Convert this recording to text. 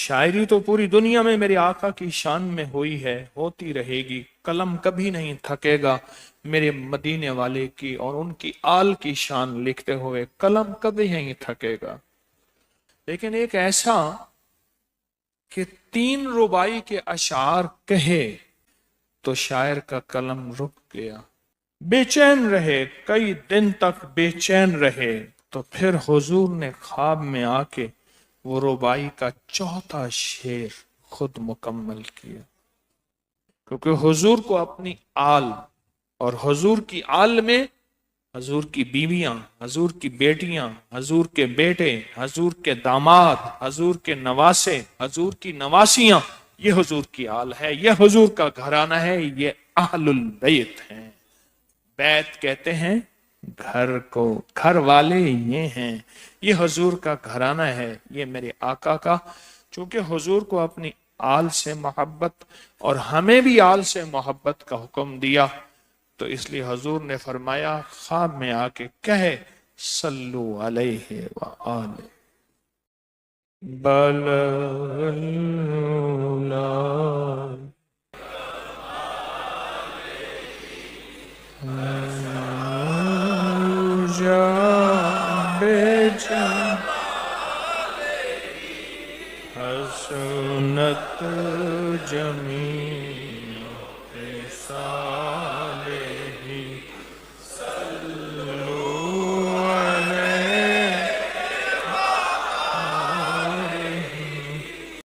शायरी तो पूरी दुनिया में मेरे आका की शान में हुई है, होती रहेगी, कलम कभी नहीं थकेगा मेरे मदीने वाले की और उनकी आल की शान लिखते हुए, कलम कभी नहीं थकेगा। लेकिन एक ऐसा कि 3 रुबाई के अशार कहे तो शायर का कलम रुक गया, बेचैन रहे कई दिन तक बेचैन रहे, तो फिर हुजूर ने ख्वाब में आके वो रुबाई का चौथा शेर खुद मुकम्मल किया। क्योंकि हुजूर को अपनी आल और हुजूर की आल में हजूर की बीवियां, हजूर की बेटियां, हजूर के बेटे, हजूर के दामाद, हजूर के नवासे, हजूर की नवासियां, ये हजूर की आल है, ये हजूर का घराना है, ये अहलुल बैत हैं। बैत कहते हैं घर को, घर वाले ये हैं, ये हजूर का घराना है, ये मेरे आका का। चूंकि हजूर को अपनी आल से मोहब्बत और हमें भी आल से मोहब्बत का हुक्म दिया, तो इसलिए हजूर ने फरमाया ख्वाब में आके कहे सल्लु अलैहि व आले बलगल उला जा बेजा हसनत जमी